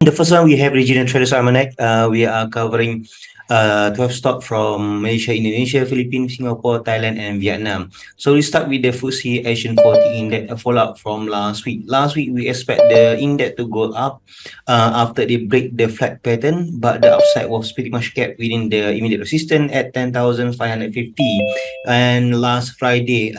The first one, we have regional traders almanac. We are covering 12 stock from Malaysia, Indonesia, Philippines, Singapore, Thailand, and Vietnam. So we start with the FTSE Asian 40 index, a follow-up from last week. Last week, we expect the index to go up after they break the flat pattern, but the upside was pretty much kept within the immediate resistance at 10,550. And last Friday,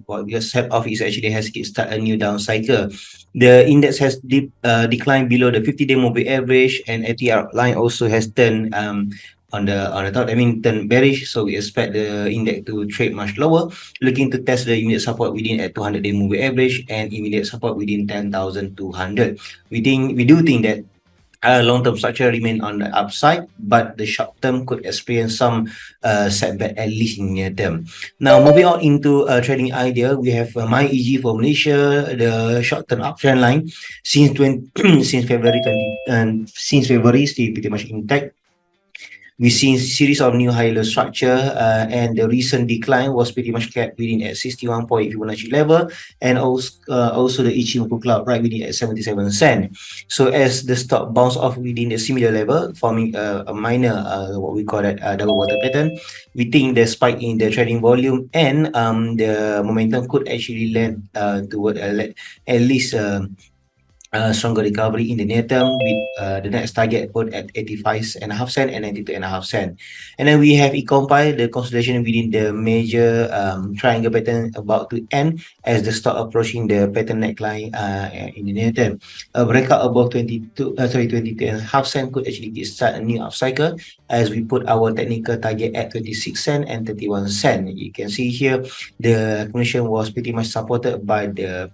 what we set off is actually has kickstart a new down cycle. The index has declined below the 50-day moving average, and ATR line also has turned on the top. I mean, turn bearish. So we expect the index to trade much lower, looking to test the immediate support within at 200-day moving average and immediate support within 10,200. We do think that long-term structure remain on the upside, but the short-term could experience some setback, at least in near term. Now, moving on into trading idea, we have MyEG for Malaysia, the short-term uptrend line since since February still pretty much intact. We've seen series of new high-low structure, and the recent decline was pretty much kept within at 61 point Fibonacci level, and also the Ichimoku cloud right within at 77 cent. So as the stock bounce off within the similar level, forming a minor what we call that double bottom pattern, we think the spike in the trading volume and the momentum could actually land toward at least stronger recovery in the near term, with the next target put at 85.5 cent and 92.5 cent. And then we have compiled the consolidation within the major triangle pattern about to end as the stock approaching the pattern neckline in the near term. A breakout above 22.5 cent could actually start a new up cycle as we put our technical target at 26 cent and 31 cent. You can see here the accumulation was pretty much supported by the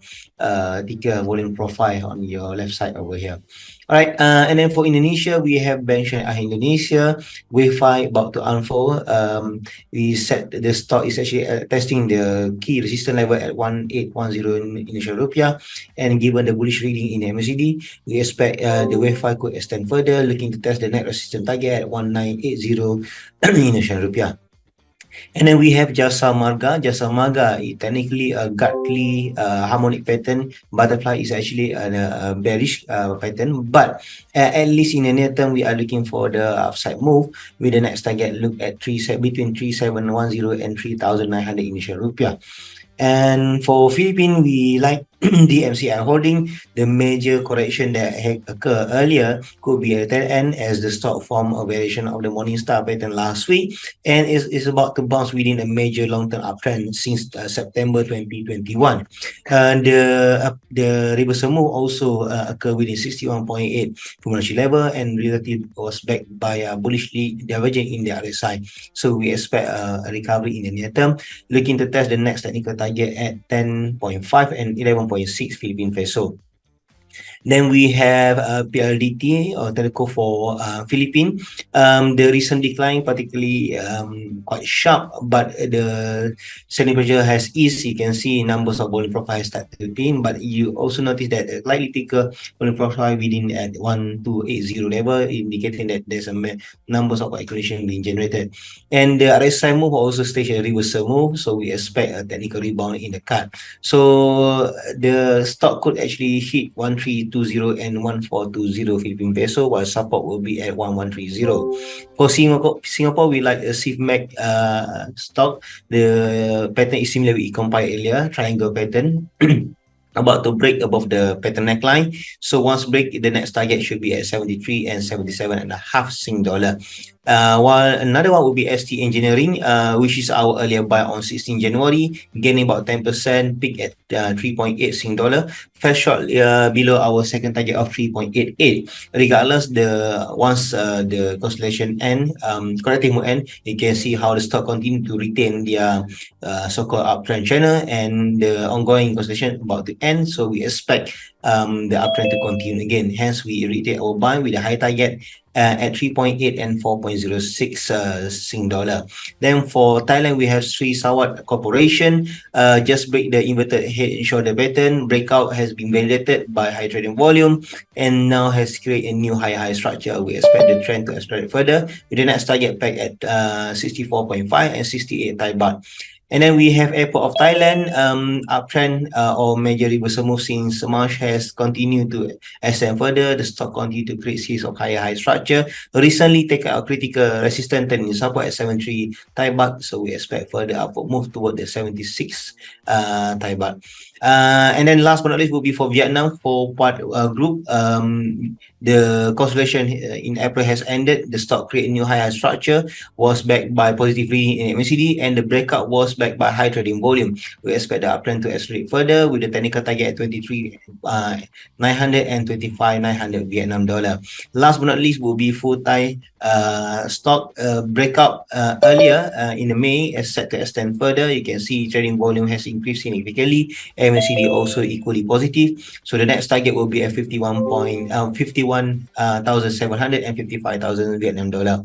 ticker volume profile on your left side over here. All right, and then for Indonesia, we have Bank Syariah Indonesia, wave 5 about to unfold. We said the stock is actually testing the key resistance level at 1810 Indonesian rupiah, and given the bullish reading in the MACD, we expect the wave 5 could extend further, looking to test the net resistance target at 1980 Indonesian rupiah. And then we have JASA MARGA. JASA MARGA is technically a Gartley harmonic pattern. Butterfly is actually a bearish pattern, but at least in the near term, we are looking for the upside move with the next target look at between 3710 and 3900 Indonesian rupiah. And for Philippines, we like DMCI holding. The major correction that had occurred earlier could be at that end as the stock formed a variation of the Morningstar pattern last week, and is about to bounce within a major long-term uptrend since September 2021. The reversal move also occurred within 61.8 Fibonacci level, and relative was backed by a bullishly diverging in the RSI. So we expect a recovery in the near term, looking to test the next technical target at 10.5 and 11.6 Philippine peso. Then we have PLDT or Telco for Philippines. The recent decline particularly quite sharp, but the selling pressure has eased. You can see numbers of volume profile start to pin, but you also notice that a slightly thicker volume profile within at 1280 level, indicating that there's a numbers of accumulation being generated. And the RSI move also staged a reversal move, so we expect a technical rebound in the cut. So the stock could actually hit 1320 and 1420 Philippine peso, while support will be at 1130. For Singapore, we like a CIFMAC stock. The pattern is similar with compiled earlier, triangle pattern. About to break above the pattern neckline. So once break, the next target should be at 73 and 77.5 Sing dollar. While another one will be ST Engineering, which is our earlier buy on 16 January, gaining about 10%, peak at 3.8 Sing dollar, fell short below our second target of 3.88. Regardless, once the constellation end, corrective move end, you can see how the stock continue to retain their so-called uptrend channel, and the ongoing constellation about to end. So we expect the uptrend to continue again. Hence, we retain our buy with a high target at 3.8 and 4.06 Sing dollar. Then for Thailand, we have SRISAWAD Corporation. Just break the inverted head and shoulder pattern. Breakout has been validated by high trading volume and now has created a new high structure. We expect the trend to accelerate further with the next target back at 64.5 and 68 Thai baht. And then we have Airport of Thailand, uptrend or major reversal move since March has continued to extend further. The stock continued to create series of higher high structure. Recently take out critical resistance and support at 73 Thai baht. So we expect further upward move toward the 76 Thai baht. And then last but not least will be for Vietnam for part group. The consolidation in April has ended. The stock created new higher structure, was backed by positive reading in MACD, and the breakout was backed by high trading volume. We expect the uptrend to accelerate further with the technical target at 23 900 and 25 900 Vietnam dollar. Last but not least will be full Thai stock breakout earlier in the May is set to extend further. You can see trading volume has increased significantly. MACD also equally positive. So the next target will be at 51,700 and 55,000 Vietnam dollar.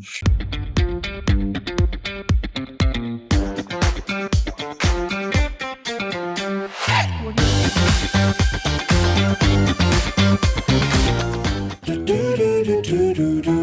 Do do do do do do.